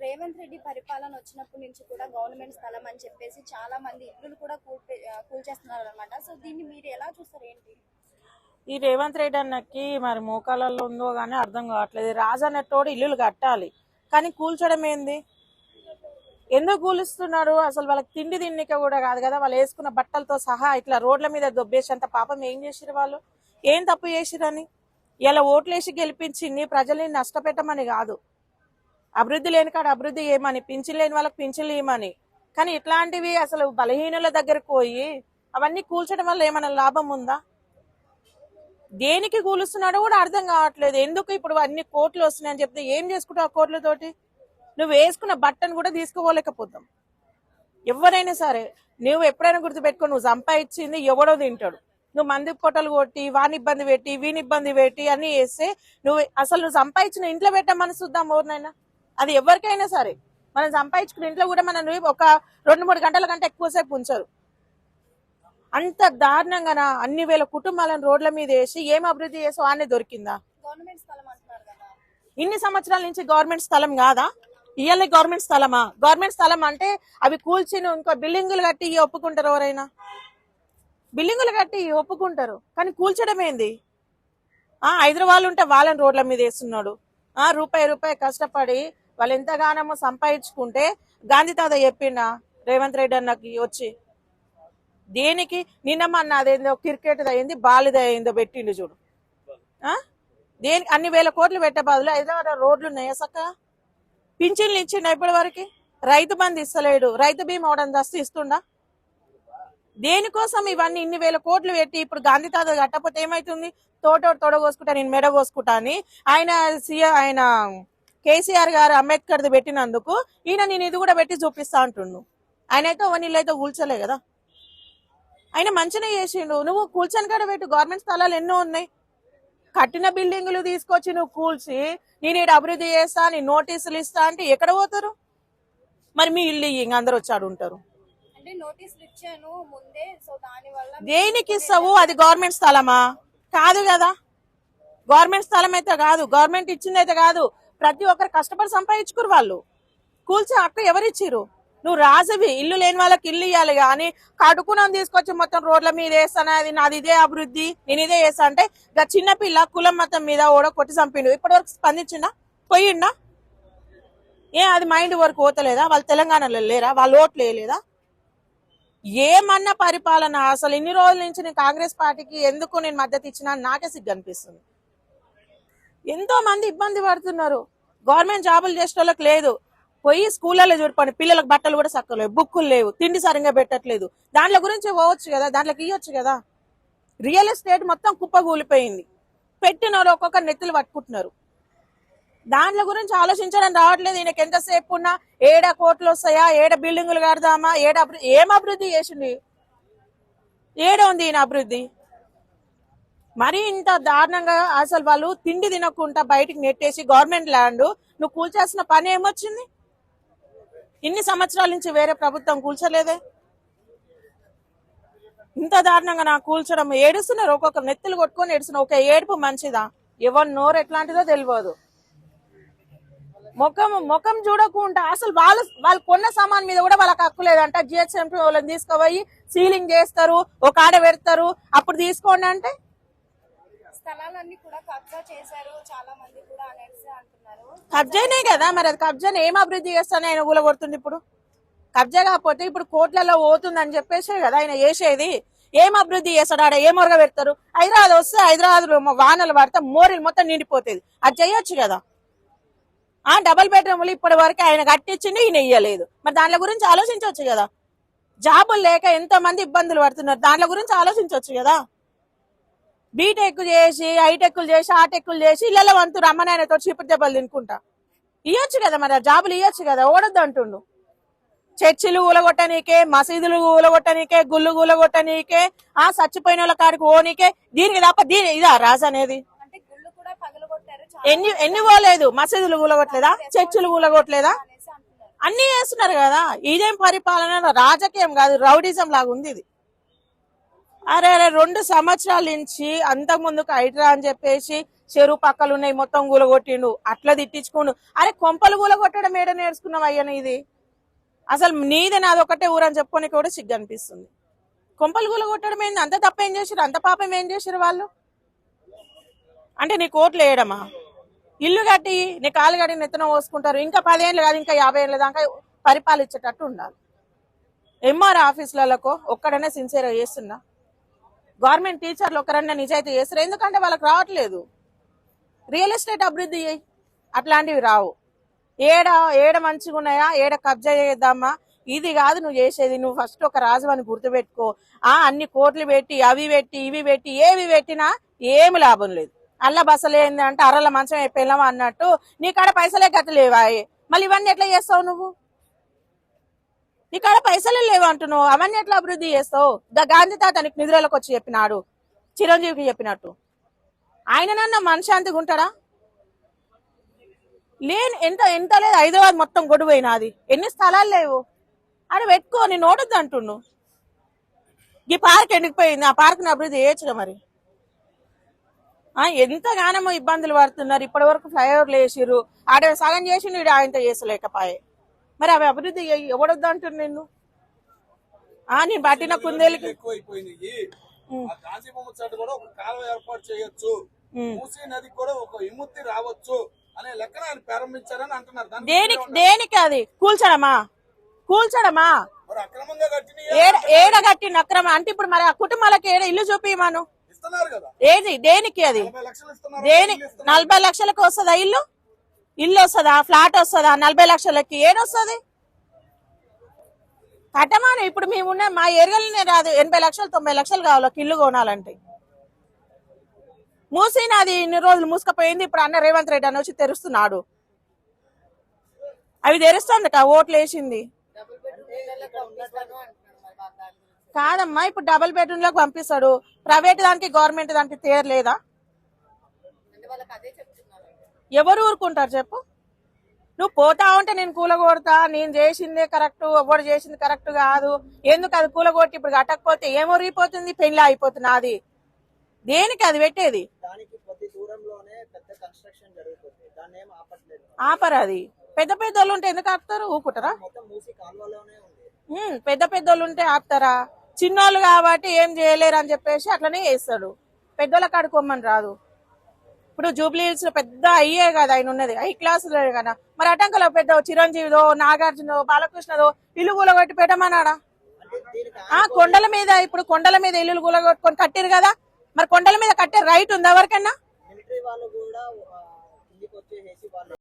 రేవంత్ రెడ్డి పరిపాలన వచ్చినప్పటి నుంచి కూడా గవర్నమెంట్ స్థలం అని చెప్పేసి చాలా మంది ఇల్లులు కూడా కూల్చేస్తున్నారు అనమాట. సో దీన్ని మీరు ఎలా చూస్తారు ఏంటి? ఈ రేవంత్ రెడ్డి అన్నకి మరి మోకాలలో ఉందో గానీ అర్థం కావట్లేదు. రాజు అన్నట్టోడు ఇల్లులు కట్టాలి కానీ కూల్చడం ఏంది? ఎందుకు కూలుస్తున్నారు? అసలు వాళ్ళకి తిండి తిన్నిక కూడా కాదు కదా, వాళ్ళు వేసుకున్న బట్టలతో సహా ఇట్లా రోడ్ల మీద దొబ్బేసేంత పాపం ఏం చేసిరు? వాళ్ళు ఏం తప్పు చేసిరని? ఇలా ఓట్లేసి గెలిపించింది ప్రజల్ని నష్టపెట్టమని కాదు, అభివృద్ధి లేని కాడ అభివృద్ధి ఏమని, పింఛన్ లేని వాళ్ళకి పింఛన్లు ఏమని. కానీ ఇట్లాంటివి అసలు బలహీనుల దగ్గరకు పోయి అవన్నీ కూల్చడం వల్ల ఏమైనా లాభం ఉందా? దేనికి కూలుస్తున్నాడో కూడా అర్థం కావట్లేదు. ఎందుకు ఇప్పుడు అన్ని కోట్లు వస్తున్నాయని చెప్తే ఏం చేసుకుంటావు ఆ కోట్లతోటి? నువ్వు వేసుకున్న బట్టను కూడా తీసుకోలేకపోతాం. ఎవరైనా సరే నువ్వు ఎప్పుడైనా గుర్తుపెట్టుకో, నువ్వు సంపాదించింది ఎవడో తింటాడు. నువ్వు మంది పొట్టలు కొట్టి వాని ఇబ్బంది పెట్టి వీని ఇబ్బంది పెట్టి అన్ని వేస్తే నువ్వు సంపాదించిన ఇంట్లో పెట్ట మనసు చూద్దాం ఎవరినైనా. అది ఎవరికైనా సరే మనం సంపాదించుకున్న ఇంట్లో కూడా మనం ఒక 2-3 గంటల కంటే ఎక్కువసేపు ఉంచరు. అంత దారుణంగా అన్ని వేల కుటుంబాలను రోడ్ల మీద వేసి ఏం అభివృద్ధి చేసి వాడిని దొరికిందా? ఇన్ని సంవత్సరాల నుంచి గవర్నమెంట్ స్థలం కాదా? ఇయ్యాలి గవర్నమెంట్ స్థలమా? గవర్నమెంట్ స్థలం అంటే అవి కూల్చిన ఇంకో బిల్డింగులు కట్టి ఒప్పుకుంటారు. ఎవరైనా బిల్డింగులు కట్టి ఒప్పుకుంటారు కానీ కూల్చడం ఏంది? హైదరాబాద్ ఉంటే వాళ్ళని రోడ్ల మీద వేస్తున్నాడు. రూపాయి కష్టపడి వాళ్ళు ఎంతగానో సంపాదించుకుంటే గాంధీ తాత చెప్పిండా రేవంత్ రెడ్డి అన్నకి వచ్చి దేనికి? నిన్నమన్న అదేందో క్రికెట్ అయింది బాలుది అయిందో పెట్టిండు చూడు. దేనికి అన్ని వేల కోట్లు పెట్టే బదులు హైదరాబాద్ రోడ్లు ఉన్నాయా చక్కగా? పింఛన్లు ఇచ్చిండ ఇప్పటి వరకు? రైతు బంధు ఇస్తలేడు, రైతు బీమా అవడం దస్తు ఇస్తుండా? దేనికోసం ఇవన్నీ ఇన్ని వేల కోట్లు పెట్టి ఇప్పుడు గాంధీ తాత కట్టకపోతే ఏమైతుంది? తోడ కోసుకుంటా నేను మెడ కోసుకుంటా అని ఆయన కేసీఆర్ గారు అంబేద్కర్ది పెట్టినందుకు ఈయన నేను ఇది కూడా పెట్టి చూపిస్తా అంటుండు. ఆయన అయితే నీళ్ళు అయితే కూల్చలే కదా, ఆయన మంచిగా చేసిండు. నువ్వు కూల్చని కాడ పెట్టు. గవర్నమెంట్ స్థలాలు ఎన్నో ఉన్నాయి. కట్టిన బిల్డింగులు తీసుకొచ్చి నువ్వు కూల్చి నేను ఇక్కడ అభివృద్ధి చేస్తా నీ నోటీసులు ఇస్తా అంటే ఎక్కడ పోతారు? మరి మీ ఇల్లు ఇంక అందరు వచ్చాడు ఉంటారు. దేనికి ఇస్తావు? అది గవర్నమెంట్ స్థలమా? కాదు కదా, గవర్నమెంట్ స్థలం అయితే కాదు, గవర్నమెంట్ ఇచ్చింది అయితే కాదు. ప్రతి ఒక్కరు కష్టపడి సంపాదించుకురు. వాళ్ళు కూల్చే హక్కు ఎవరిచ్చిరు? నువ్వు రాజవి, ఇల్లు లేని వాళ్ళకి ఇల్లు ఇవ్వాలి కానీ కడుకునం తీసుకొచ్చి మొత్తం రోడ్ల మీద వేస్తాను, అది నాది ఇదే అభివృద్ధి నేను ఇదే చేస్తా అంటే చిన్నపిల్ల కులం మతం మీద ఓడ కొట్టి చంపిండు. ఇప్పటివరకు స్పందించిండా? పోయిండా? అది మైండ్ వరకు పోతలేదా? వాళ్ళు తెలంగాణలో లేరా? వాళ్ళు ఓట్లు వేయలేదా? ఏమన్నా పరిపాలన అసలు ఇన్ని రోజుల నుంచి నేను కాంగ్రెస్ పార్టీకి ఎందుకు నేను మద్దతు ఇచ్చినా నాకే సిగ్గు అనిపిస్తుంది. ఎంతో మంది ఇబ్బంది పడుతున్నారు. గవర్నమెంట్ జాబులు చేసే వాళ్ళకి లేదు. పోయి స్కూళ్ళలో చూడపండి, పిల్లలకు బట్టలు కూడా చక్కలేవు, బుక్కులు లేవు, తిండి సరిగ్గా పెట్టట్లేదు. దాంట్లో గురించి పోవచ్చు కదా, దాంట్లోకి ఇవ్వచ్చు కదా. రియల్ ఎస్టేట్ మొత్తం కుప్పగూలిపోయింది. పెట్టిన వాళ్ళు ఒక్కొక్క నెత్తులు పట్టుకుంటున్నారు. దాంట్లో గురించి ఆలోచించడం రావట్లేదు. ఈయనకి ఎంతసేపు ఉన్నా 7 కోట్లు వస్తాయా, 7 బిల్డింగులు కడదామా, ఏం అభివృద్ధి చేసింది? ఉంది ఈయన అభివృద్ధి? మరి ఇంత దారుణంగా అసలు వాళ్ళు తిండి తినకుండా బయటికి నెట్టేసి గవర్నమెంట్ ల్యాండ్ నువ్వు కూల్చేసిన పని ఏమొచ్చింది? ఇన్ని సంవత్సరాల నుంచి వేరే ప్రభుత్వం కూల్చలేదే. ఇంత దారుణంగా నాకు కూల్చడం. ఏడుస్తున్నారు, ఒక్కొక్క నెత్తులు కొట్టుకొని ఏడుస్తున్నారు. ఒక ఏడుపు మంచిదా? ఎవరి నోరు ఎట్లాంటిదో తెలియదు. ముఖం చూడకుండా అసలు వాళ్ళు కొన్న సామాన్ మీద కూడా వాళ్ళకి హక్కు లేదంట. జిహెచ్ఎంసీ వాళ్ళని తీసుకుపోయి సీలింగ్ చేస్తారు, ఒక ఆడ పెడతారు, అప్పుడు తీసుకోండి అంటే స్థలాలన్నీ కూడా కబ్జా చేశారు చాలా మంది కూడా అనేసి అంటున్నారు. కబ్జానే కదా, మరి అది కబ్జాని ఏం అభివృద్ధి చేస్తాను ఆయన ఊలగొడుతుంది. ఇప్పుడు కబ్జా కాకపోతే ఇప్పుడు కోట్లలో పోతుందని చెప్పేసి కదా ఆయన చేసేది. ఏం అభివృద్ధి చేస్తాడు? ఆడ ఏం మొరగ పెడతారు? హైదరాబాద్ వస్తే హైదరాబాద్ వానలు పడితే మోరీలు మొత్తం నిండిపోతుంది. అది చేయొచ్చు కదా. డబుల్ బెడ్రూమ్లు ఇప్పటి వరకు ఆయన కట్టించింది, ఈయన ఇయ్యలేదు. మరి దాంట్లో గురించి ఆలోచించవచ్చు కదా. జాబులు లేక ఎంతో మంది ఇబ్బందులు పడుతున్నారు, దాంట్లో గురించి ఆలోచించవచ్చు కదా. బీటెక్ చేసి హైటెక్లు చేసి ఆటెక్లు చేసి ఇళ్ళలో వంతు రమ్మనాయనతో చీపురు దెబ్బలు తినుకుంటా ఇవ్వచ్చు కదా. మరి జాబులు ఇవ్వచ్చు కదా. ఓడొద్దు అంటుండు. చర్చిలు ఊలగొట్టనీకే, మసీదులు ఊలగొట్టనీకే, గుళ్ళు ఊలగొట్టనీకే, చచ్చిపోయిన వాళ్ళ కాడికి ఓనికే, దీనికి తప్ప ఇదా రాజు అనేది? ఎన్ని పోలేదు? మసీదులు కూలగొట్టలేదా? చర్చిలు కూలగొట్టలేదా? అన్ని చేస్తున్నారు కదా. ఇదేం పరిపాలన? రాజకీయం కాదు, రౌడిజం లాగా ఉంది ఇది. అరే 2 సంవత్సరాల నుంచి అంతకు ముందుకు హైడ్రా అని చెప్పేసి చెరువు పక్కలు ఉన్నాయి మొత్తం కూలగొట్టిండు, అట్లా తిట్టించుకోండు. అరే కొంపలు కూలగొట్టడం ఏడ నేర్చుకున్నావు అయ్యా ఇది? అసలు నీదే నాది ఒకటే ఊరని చెప్పుకోనికి కూడా సిగ్గు అనిపిస్తుంది. కొంపలు కూలగొట్టడం ఏంది? అంత తప్పేం చేశారు? అంత పాపం ఏం చేశారు వాళ్ళు? అంటే నీ కోట్లు వేయడమా? ఇల్లు కట్టి నీ కాలు కట్టి నెత్తన పోసుకుంటారు. ఇంకా 10 ఏళ్ళు కాదు, ఇంకా 50 ఏళ్ళ దాకా పరిపాలించేటట్టు ఉండాలి. ఎంఆర్ ఆఫీసులకు ఒక్కడనే సిన్సియర్ చేస్తున్నా? గవర్నమెంట్ టీచర్లు ఒక్కరన్నా నిజాయితీ చేస్తారు? ఎందుకంటే వాళ్ళకి రావట్లేదు. రియల్ ఎస్టేట్ అభివృద్ధి చేయి, అట్లాంటివి రావు. ఏడ మంచిగా ఉన్నాయా, ఏడ కబ్జా చేద్దామా, ఇది కాదు నువ్వు చేసేది. నువ్వు ఫస్ట్ ఒక రాజు అని గుర్తుపెట్టుకో. అన్ని కోట్లు పెట్టి అవి పెట్టి ఇవి పెట్టి ఏవి పెట్టినా ఏమి లాభం లేదు. అల్ల బసలు ఏంది అంటే అరల మంచం అయిపోయినావా అన్నట్టు నీ కాడ పైసలే గతి లేవా? మళ్ళీ ఇవన్నీ ఎట్లా చేస్తావు నువ్వు? నీ కాడ పైసలే లేవు అంటున్నావు, అవన్నీ ఎట్లా అభివృద్ధి చేస్తావు? గాంధీ తాత నీకు నిధులకు వచ్చి చెప్పినాడు, చిరంజీవికి చెప్పినట్టు. ఆయననన్నా మనశాంతిగా ఉంటాడా? లేని ఎంత లేదు. హైదరాబాద్ మొత్తం గొడవైనాది, ఎన్ని స్థలాలు లేవు. అని పెట్టుకో, నేను ఓడొద్దు అంటుండు. ఈ పార్క్ ఎండిపోయింది, ఆ పార్క్ ని అభివృద్ధి చేయొచ్చుగా మరి. ఎంతగానో ఇబ్బందులు పడుతున్నారు. ఇప్పటి వరకు ఫ్లైఓవర్లు వేసిర్రు, ఆడ సగం చేసి నీడు ఆయనతో చేసలేకపోయే. మరి అవి అభివృద్ధి ఎవడొద్దు అంటున్నా నిన్ను? నేను పట్టిన కుందేలకి ఎక్కువైపోయింది. కూడా ఒక కాలువ ఏర్పాటు చేయొచ్చు, మూసీ నదికి కూడా ఒక విముక్తి రావచ్చు అనే లెక్కన ఆయన ప్రారంభించారని అంటున్నారు. దేనికి అది కూల్చడమా? మరి అక్రమంగా ఏడ కట్టిన అక్రమ అంటే ఇప్పుడు మరి ఆ కుటుంబాలకి ఏడ ఇల్లు చూపిమను ఇస్తున్నారు కదా. ఏది దేనికి? అది 40 లక్షలు ఇస్తున్నారు. దేనికి? 40 లక్షలకు వస్తుందా ఇల్లు వస్తుందా? ఫ్లాట్ వస్తుందా? 40 లక్షలకి ఏడొస్తుంది? కట్టమాను. ఇప్పుడు మేమున్న మా ఏరియాలోనే రాదు, 80 లక్షలు 90 లక్షలు కావాలి ఒక ఇల్లు కొనాలంటే. మూసీనా అది ఇన్ని రోజులు మూసుకపోయింది. ఇప్పుడు అన్న రేవంత్ రెడ్డి అని వచ్చి తెరుస్తున్నాడు. అవి తెరుస్తుంది ఓట్లు వేసింది కాదమ్మా. ఇప్పుడు డబుల్ బెడ్రూమ్ లకు పంపిస్తాడు. ప్రైవేట్ దానికి గవర్నమెంట్ దానికి తేరలేదా? ఎవరు ఊరుకుంటారు చెప్పు? నువ్వు పోతా ఉంటే నేను కూలగొడతా, నేను చేసిందే కరెక్ట్, ఎవరు చేసింది కరెక్ట్ కాదు, ఎందుకు అది కూలగొట్టి ఇప్పుడు కట్టకపోతే ఏమొరిగిపోతుంది, పెళ్లి అయిపోతుంది. అది దేనికి అది పెట్టేది? ఆపరు. అది పెద్ద వాళ్ళు ఉంటే ఎందుకు ఆపుతారు? ఊపుకుంటారా? పెద్దోళ్ళు ఉంటే ఆపుతారా? చిన్నోళ్ళు కాబట్టి ఏం చేయలేరు అని చెప్పేసి అట్లనే చేస్తాడు. పెద్దోళ్ళ కాడుకోమని రాదు. ఇప్పుడు జూబ్లీ హిల్స్ లో పెద్ద అయ్యే కదా ఆయన ఉన్నది, హై క్లాస్ కదా. మరి అటంకలో పెద్ద చిరంజీవిదో నాగార్జునో బాలకృష్ణదో ఇల్లు కూలగొట్టి పెట్టమన్నాడా? కొండల మీద ఇప్పుడు కొండల మీద ఇల్లు కూలగొట్టుకొని కట్టిరు కదా. మరి కొండల మీద కట్టే రైట్ ఉంది ఎవరికన్నా?